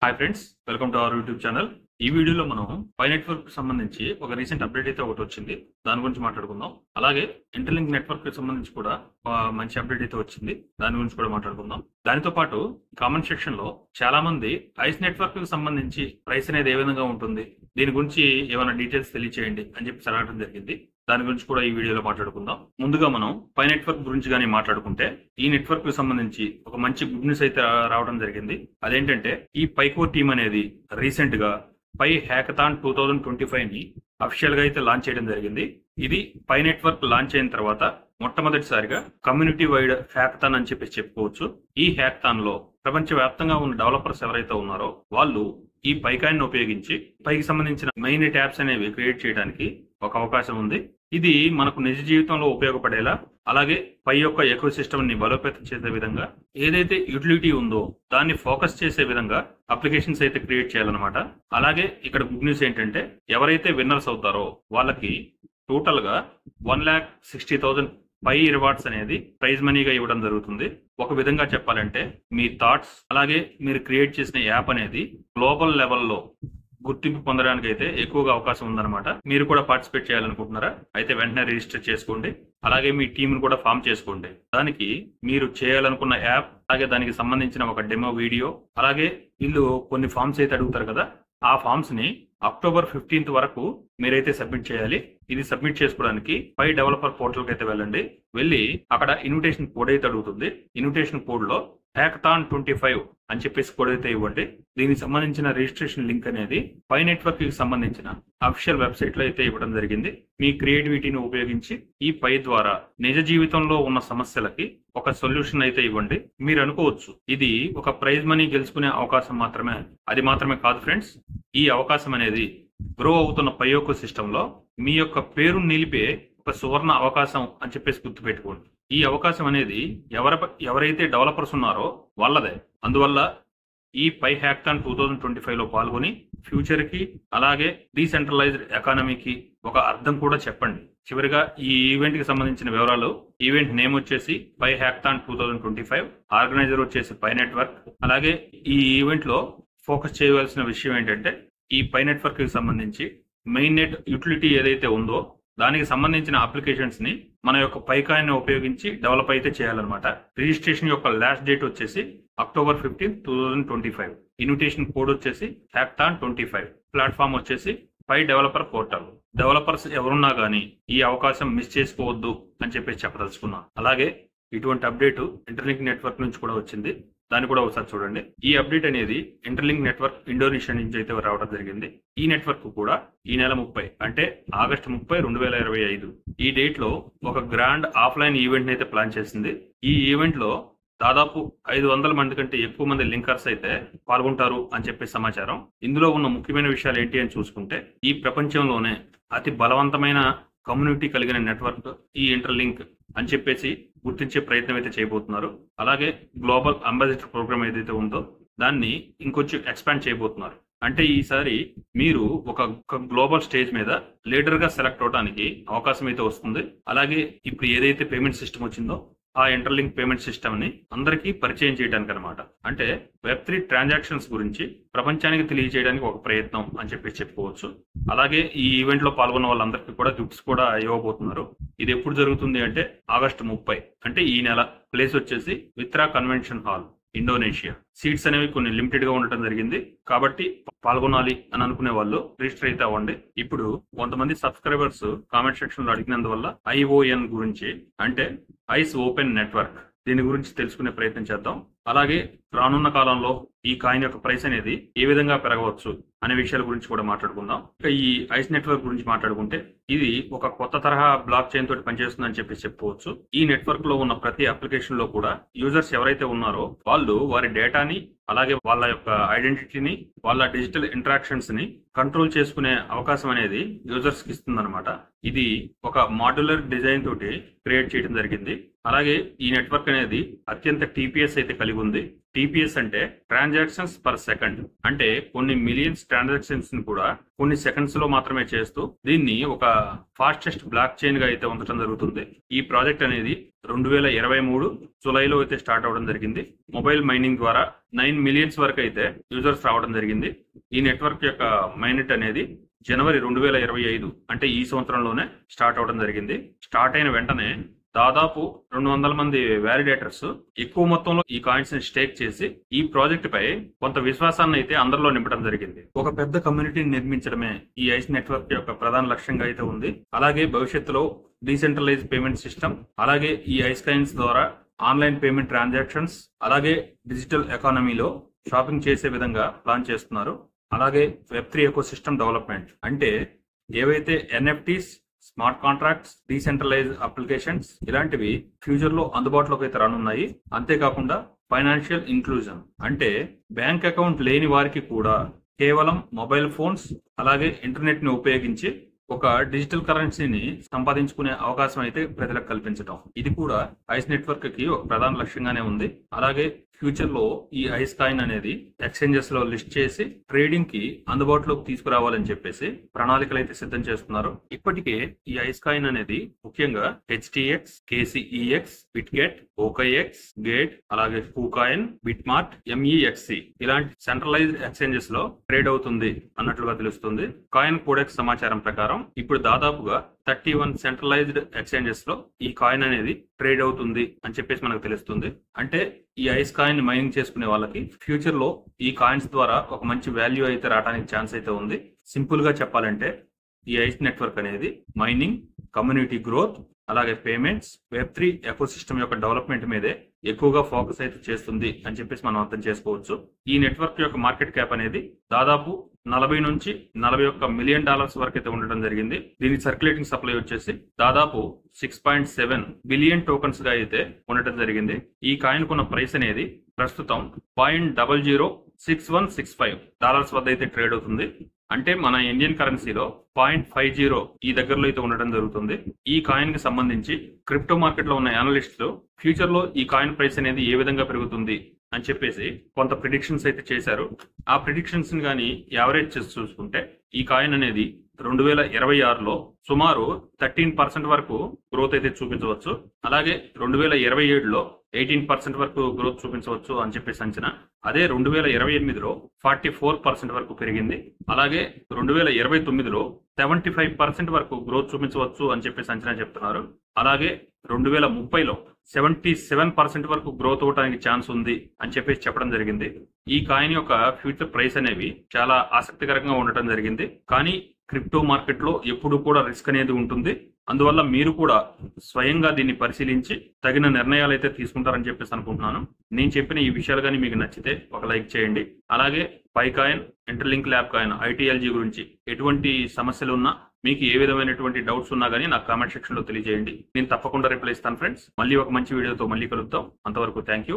Hi friends, welcome to our YouTube channel. ఈ వీడియోలో మనం పై నెట్వర్క్ సంబంధించి ఒక రీసెంట్ అప్డేట్ అయితే ఒకటి వచ్చింది. దాని గురించి మాట్లాడుకుందాం. అలాగే ఇంటర్లింక్ నెట్వర్క్ సంబంధించి కూడా మంచి అప్డేట్ అయితే వచ్చింది. దాని గురించి కూడా మాట్లాడుకుందాం. దానితో పాటు కామెంట్ సెక్షన్ లో చాలా మంది ఐస్ నెట్వర్క్ కి సంబంధించి ప్రైస్ అనేది ఏ విధంగా ఉంటుంది, దీని గురించి ఏమైనా డీటెయిల్స్ తెలియచేయండి అని చెప్పి అడగడం జరిగింది. దాని గురించి కూడా ఈ వీడియోలో మాట్లాడుకుందాం. ముందుగా మనం పై నెట్వర్క్ గురించి కానీ మాట్లాడుకుంటే, ఈ నెట్వర్క్ కి సంబంధించి ఒక మంచి గుడ్ న్యూస్ అయితే రావడం జరిగింది. అదేంటంటే ఈ పైకోర్ టీమ్ అనేది రీసెంట్ గా పై హ్యాకథాన్ 2025 ని అఫీషియల్ గా అయితే లాంచ్ చేయడం జరిగింది. ఇది పై నెట్వర్క్ లాంచ్ అయిన తర్వాత మొట్టమొదటిసారిగా కమ్యూనిటీ వైడ్ హ్యాకథాన్ అని చెప్పి చెప్పుకోవచ్చు. ఈ హ్యాకథాన్ లో ప్రపంచ వ్యాప్తంగా ఉన్న డెవలపర్స్ ఎవరైతే ఉన్నారో వాళ్ళు ఈ పైకాయిన్ ఉపయోగించి పైకి సంబంధించిన మెయిన్ ట్యాబ్స్ అనేవి క్రియేట్ చేయడానికి ఒక అవకాశం ఉంది. ఇది మనకు నిజ జీవితంలో ఉపయోగపడేలా, అలాగే పై యొక్క ఎకో సిస్టమ్ ని బలోపేతం చేసే విధంగా, ఏదైతే యూటిలిటీ ఉందో దాన్ని ఫోకస్ చేసే విధంగా అప్లికేషన్స్ అయితే క్రియేట్ చేయాలన్నమాట. అలాగే ఇక్కడ గుడ్ న్యూస్ ఏంటంటే, ఎవరైతే విన్నర్స్ అవుతారో వాళ్ళకి టోటల్ గా 1,60,000 పై రివార్డ్స్ అనేది ప్రైజ్ మనీగా ఇవ్వడం జరుగుతుంది. ఒక విధంగా చెప్పాలంటే మీ థాట్స్, అలాగే మీరు క్రియేట్ చేసిన యాప్ అనేది గ్లోబల్ లెవెల్లో గుర్తింపు పొందడానికి అయితే ఎక్కువగా అవకాశం ఉందన్నమాట. మీరు కూడా పార్టిసిపేట్ చేయాలనుకుంటున్నారా? అయితే వెంటనే రిజిస్టర్ చేసుకోండి. అలాగే మీ టీంను కూడా ఫామ్ చేసుకోండి. దానికి మీరు చేయాలనుకున్న యాప్, అలాగే దానికి సంబంధించిన ఒక డెమో వీడియో, అలాగే వీళ్ళు కొన్ని ఫామ్స్ అయితే అడుగుతారు కదా, ఆ ఫామ్స్ ని అక్టోబర్ 15th వరకు మీరైతే సబ్మిట్ చేయాలి. ఇది సబ్మిట్ చేసుకోవడానికి పై డెవలపర్ పోర్టల్ కి అయితే వెళ్ళండి. వెళ్ళి అక్కడ ఇన్విటేషన్ కోడ్ అయితే అడుగుతుంది. ఇన్విటేషన్ కోడ్ లో హ్యాకథాన్ 25 అని చెప్పేసి కోడ్ అయితే ఇవ్వండి. దీనికి సంబంధించిన రిజిస్ట్రేషన్ లింక్ అనేది పై నెట్వర్క్ కి సంబంధించిన అఫీషియల్ వెబ్సైట్ లో అయితే ఇవ్వడం జరిగింది. మీ క్రియేటివిటీని ఉపయోగించి ఈ పై ద్వారా నిజ జీవితంలో ఉన్న సమస్యలకి ఒక సొల్యూషన్ అయితే ఇవ్వండి. మీరు అనుకోవచ్చు ఇది ఒక ప్రైజ్ మనీ గెలుచుకునే అవకాశం మాత్రమే. అది మాత్రమే కాదు ఫ్రెండ్స్, ఈ అవకాశం అనేది గ్రో అవుతున్న పై యొక్క సిస్టమ్ లో మీ యొక్క పేరు నిలిపే ఒక సువర్ణ అవకాశం అని చెప్పేసి గుర్తుపెట్టుకోండి. ఈ అవకాశం అనేది ఎవరైతే డెవలపర్స్ ఉన్నారో వాళ్ళదే. అందువల్ల ఈ పై హ్యాకథాన్ 2025 లో పాల్గొని ఫ్యూచర్ కి, అలాగే డీసెంట్రలైజ్డ్ ఎకానమీకి ఒక అర్థం కూడా చెప్పండి. చివరిగా ఈ ఈవెంట్ కి సంబంధించిన వివరాలు: ఈవెంట్ నేమ్ వచ్చేసి పై హ్యాకథాన్ 2025, ఆర్గనైజర్ వచ్చేసి పై నెట్వర్క్. అలాగే ఈ ఈవెంట్ లో ఫోకస్ చేయవలసిన విషయం ఏంటంటే, ఈ పై నెట్వర్క్ కి సంబంధించి మెయిన్ నెట్ యూటిలిటీ ఏదైతే ఉందో దానికి సంబంధించిన అప్లికేషన్స్ ని మన యొక్క పైకాయిన్ ఉపయోగించి డెవలప్ అయితే చేయాలన్నమాట. రిజిస్ట్రేషన్ యొక్క లాస్ట్ డేట్ వచ్చేసి అక్టోబర్ 15, 2025. ఇన్విటేషన్ కోడ్ వచ్చేసి హ్యాకథాన్ 25. ప్లాట్ఫామ్ వచ్చేసి పై డెవలపర్ పోర్టల్. డెవలపర్స్ ఎవరున్నా కానీ ఈ అవకాశం మిస్ చేసుకోవద్దు అని చెప్పేసి చెప్పదలుచుకున్నాను. అలాగే ఇటువంటి అప్డేట్ ఇంటర్లింక్ నెట్వర్క్ నుంచి కూడా వచ్చింది. దాన్ని కూడా ఒకసారి చూడండి. ఈ అప్డేట్ అనేది ఇంటర్లింక్ నెట్వర్క్ ఇండోనేషియా నుంచి అయితే రావడం జరిగింది. ఈ నెట్వర్క్ కూడా ఈ నెల 30 అంటే ఆగస్టు 30, 2025 ఈ డేట్ లో ఒక గ్రాండ్ ఆఫ్లైన్ ఈవెంట్ అయితే ప్లాన్ చేసింది. ఈ ఈవెంట్ లో దాదాపు 500 మంది కంటే ఎక్కువ మంది లింకర్స్ అయితే పాల్గొంటారు అని చెప్పే సమాచారం. ఇందులో ఉన్న ముఖ్యమైన విషయాలు ఏంటి అని చూసుకుంటే, ఈ ప్రపంచంలోనే అతి బలవంతమైన కమ్యూనిటీ కలిగిన నెట్వర్క్ ఈ ఇంటర్లింక్ అని చెప్పేసి గుర్తించే ప్రయత్నం అయితే చేయబోతున్నారు. అలాగే గ్లోబల్ అంబాసిడర్ ప్రోగ్రామ్ ఏదైతే ఉందో దాన్ని ఇంకొంచెం ఎక్స్పాండ్ చేయబోతున్నారు. అంటే ఈసారి మీరు ఒక గ్లోబల్ స్టేజ్ మీద లీడర్ గా సెలెక్ట్ అవడానికి అవకాశం అయితే వస్తుంది. అలాగే ఇప్పుడు ఏదైతే పేమెంట్ సిస్టమ్ వచ్చిందో ఆ ఇంటర్లింక్ పేమెంట్ సిస్టమ్ ని అందరికీ పరిచయం చేయడానికి అనమాట. అంటే Web3 ట్రాన్సాక్షన్స్ గురించి ప్రపంచానికి తెలియజేయడానికి ఒక ప్రయత్నం అని చెప్పి చెప్పుకోవచ్చు. అలాగే ఈ ఈవెంట్ లో పాల్గొన్న వాళ్ళందరికీ కూడా గిఫ్ట్స్ కూడా ఇవ్వబోతున్నారు. ఇది ఎప్పుడు జరుగుతుంది అంటే ఆగస్టు 30 అంటే ఈ నెల. ప్లేస్ వచ్చేసి విత్రా కన్వెన్షన్ హాల్, ఇండోనేషియా. సీట్స్ అనేవి కొన్ని లిమిటెడ్ గా ఉండటం జరిగింది. కాబట్టి పాల్గొనాలి అని అనుకునే వాళ్ళు రిజిస్టర్ అయితే అవ్వండి. ఇప్పుడు కొంతమంది సబ్స్క్రైబర్స్ కామెంట్ సెక్షన్ లో అడిగినందువల్ల ION గురించి, అంటే ఐస్ ఓపెన్ నెట్వర్క్, దీని గురించి తెలుసుకునే ప్రయత్నం చేద్దాం. అలాగే రానున్న కాలంలో ఈ కాయిన్ యొక్క ప్రైస్ అనేది ఏ విధంగా పెరగవచ్చు అనే విషయాల గురించి కూడా మాట్లాడుకుందాం. ఇక ఈ ఐస్ నెట్వర్క్ గురించి మాట్లాడుకుంటే, ఇది ఒక కొత్త తరహా బ్లాక్ చైన్ తోటి పనిచేస్తుందని చెప్పి చెప్పుకోవచ్చు. ఈ నెట్వర్క్ లో ఉన్న ప్రతి అప్లికేషన్ లో కూడా యూజర్స్ ఎవరైతే ఉన్నారో వాళ్ళు వారి డేటాని, అలాగే వాళ్ళ యొక్క ఐడెంటిటీని, వాళ్ళ డిజిటల్ ఇంటరాక్షన్స్ ని కంట్రోల్ చేసుకునే అవకాశం అనేది యూజర్స్ కి ఇస్తుందన్నమాట. ఇది ఒక మాడ్యులర్ డిజైన్ తోటి క్రియేట్ చేయడం జరిగింది. అలాగే ఈ నెట్వర్క్ అనేది అత్యంత TPS అయితే కలిగి ఉంది. టీపీఎస్ అంటే ట్రాన్సాక్షన్స్ పర్ సెకండ్, అంటే కొన్ని మిలియన్స్ ట్రాన్సాక్షన్స్ ని కూడా కొన్ని సెకండ్స్ లో మాత్రమే చేస్తూ దీన్ని ఒక ఫాస్టెస్ట్ బ్లాక్ చైన్ గా అయితే ఉంచడం జరుగుతుంది. ఈ ప్రాజెక్ట్ అనేది 2023 జూలైలో అయితే స్టార్ట్ అవడం జరిగింది. మొబైల్ మైనింగ్ ద్వారా 9 మిలియన్స్ వరకు అయితే యూజర్స్ రావడం జరిగింది. ఈ నెట్వర్క్ యొక్క మైనెట్ అనేది జనవరి 2025 అంటే ఈ సంవత్సరంలోనే స్టార్ట్ అవడం జరిగింది. స్టార్ట్ అయిన వెంటనే దాదాపు 200 మంది వ్యాలిడేటర్స్ ఎక్కువ మొత్తంలో ఈ కాయిన్స్ ని స్టేక్ చేసి ఈ ప్రాజెక్ట్ పై కొంత విశ్వాసాన్ని అయితే అందరిలో నింపడం జరిగింది. ఒక పెద్ద కమ్యూనిటీని నిర్మించడమే ఈ ఐస్ నెట్వర్క్ యొక్క ప్రధాన లక్ష్యంగా అయితే ఉంది. అలాగే భవిష్యత్తులో డీసెంట్రలైజ్ పేమెంట్ సిస్టమ్, అలాగే ఈ ఐస్ కాయిన్స్ ద్వారా ఆన్లైన్ పేమెంట్ ట్రాన్సాక్షన్స్, అలాగే డిజిటల్ ఎకానమీలో షాపింగ్ చేసే విధంగా ప్లాన్ చేస్తున్నారు. అలాగే వెబ్3 ఎకో సిస్టమ్ డెవలప్మెంట్, అంటే ఏవైతే NFTs, smart contracts, decentralise applications ఇలాంటివి ఫ్యూచర్ లో అందుబాటులోకి అయితే రానున్నాయి. అంతేకాకుండా ఫైనాన్షియల్ ఇంక్లూజన్, అంటే బ్యాంక్ అకౌంట్ లేని వారికి కూడా కేవలం మొబైల్ ఫోన్స్ అలాగే ఇంటర్నెట్ ని ఉపయోగించి ఒక డిజిటల్ కరెన్సీని సంపాదించుకునే అవకాశం అయితే ప్రజలకు కల్పించడం, ఇది కూడా ఐస్ నెట్వర్క్ కి ఒక ప్రధాన లక్ష్యంగానే ఉంది. అలాగే ఫ్యూచర్ లో ఈ ఐస్ కాయిన్ అనేది ఎక్స్చేంజెస్ లో లిస్ట్ చేసి ట్రేడింగ్ కి అందుబాటులోకి తీసుకురావాలని చెప్పేసి ప్రణాళికలు అయితే సిద్ధం చేస్తున్నారు. ఇప్పటికే ఈ ఐస్ కాయిన్ అనేది ముఖ్యంగా హెచ్టిఎక్స్, కేసిఈఎక్స్, బిట్గెట్, ఓకేఎక్స్, గేట్, అలాగే కూకాయిన్, బిట్మార్ట్, ఎంఈఎక్సి ఇలాంటి సెంట్రలైజ్డ్ ఎక్స్చేంజెస్ లో ట్రేడ్ అవుతుంది అన్నట్లుగా తెలుస్తుంది. కాయిన్ కోడెక్స్ సమాచారం ప్రకారం ఇప్పుడు దాదాపుగా 31 సెంట్రలైజ్డ్ ఎక్స్చేంజెస్ లో ఈ కాయిన్ అనేది ట్రేడ్ అవుతుంది అని చెప్పేసి మనకు తెలుస్తుంది. అంటే ఈ ఐస్ కాయిన్ మైనింగ్ చేసుకునే వాళ్ళకి ఫ్యూచర్ లో ఈ కాయిన్స్ ద్వారా ఒక మంచి వాల్యూ అయితే రావడానికి ఛాన్స్ అయితే ఉంది. సింపుల్ గా చెప్పాలంటే ఈ ఐస్ నెట్వర్క్ అనేది మైనింగ్, కమ్యూనిటీ గ్రోత్, అలాగే పేమెంట్స్, వెబ్3 ఎకోసిస్టమ్ యొక్క డెవలప్మెంట్ మీదే ఎక్కువగా ఫోకస్ అయితే చేస్తుంది అని చెప్పేసి మనం అర్థం చేసుకోవచ్చు. ఈ నెట్వర్క్ యొక్క మార్కెట్ క్యాప్ అనేది దాదాపు 40 నుంచి 41 మిలియన్ డాలర్స్ వరకు అయితే ఉండడం జరిగింది. దీని సర్క్యులేటింగ్ సప్లై వచ్చేసి దాదాపు 6.7 బిలియన్ టోకన్స్ గా అయితే ఉండటం జరిగింది. ఈ కాయిన్ కొన్న ప్రైస్ అనేది ప్రస్తుతం $0.6165 వద్ద అయితే ట్రేడ్ అవుతుంది. అంటే మన ఇండియన్ కరెన్సీలో 0.50 ఈ దగ్గరలో అయితే ఉండడం జరుగుతుంది. ఈ కాయిన్ కి సంబంధించి క్రిప్టో మార్కెట్ లో ఉన్న అనలిస్టులు ఫ్యూచర్ లో ఈ కాయిన్ ప్రైస్ అనేది ఏ విధంగా పెరుగుతుంది అని చెప్పేసి కొంత ప్రిడిక్షన్స్ అయితే చేశారు. ఆ ప్రిడిక్షన్స్ ని కానీ యావరేజ్ చేసి చూసుకుంటే ఈ కాయిన్ అనేది 2026లో సుమారు 13% వరకు గ్రోత్ అయితే చూపించవచ్చు. అలాగే 2027లో 18% వరకు గ్రోత్ చూపించవచ్చు అని చెప్పేసి అంచనా. అదే 2028లో 44% వరకు పెరిగింది. అలాగే 2029లో 75% వరకు గ్రోత్ చూపించవచ్చు అని చెప్పేసి అంచనా చెప్తున్నారు. అలాగే 2030లో 77% వరకు గ్రోత్ అవడానికి ఛాన్స్ ఉంది అని చెప్పేసి చెప్పడం జరిగింది. ఈ కాయిన్ యొక్క ఫ్యూచర్ ప్రైస్ అనేవి చాలా ఆసక్తికరంగా ఉండటం జరిగింది. కానీ క్రిప్టో మార్కెట్ లో ఎప్పుడు కూడా రిస్క్ అనేది ఉంటుంది. అందువల్ల మీరు కూడా స్వయంగా దీన్ని పరిశీలించి తగిన నిర్ణయాలు అయితే తీసుకుంటారని చెప్పేసి అనుకుంటున్నాను. నేను చెప్పిన ఈ విషయాలు కానీ మీకు నచ్చితే ఒక లైక్ చేయండి. అలాగే పైకాయిన్, ఇంటర్లింక్ ల్యాబ్ కాయిన్, ఐటీఎల్జీ గురించి ఎటువంటి సమస్యలు ఉన్నా, మీకు ఏ విధమైనటువంటి డౌట్స్ ఉన్నా కానీ నాకు కామెంట్ సెక్షన్ లో తెలియజేయండి. నేను తప్పకుండా రిప్లై ఇస్తాను ఫ్రెండ్స్. మళ్ళీ ఒక మంచి వీడియోతో మళ్ళీ కలుద్దాం. అంతవరకు థ్యాంక్ యూ.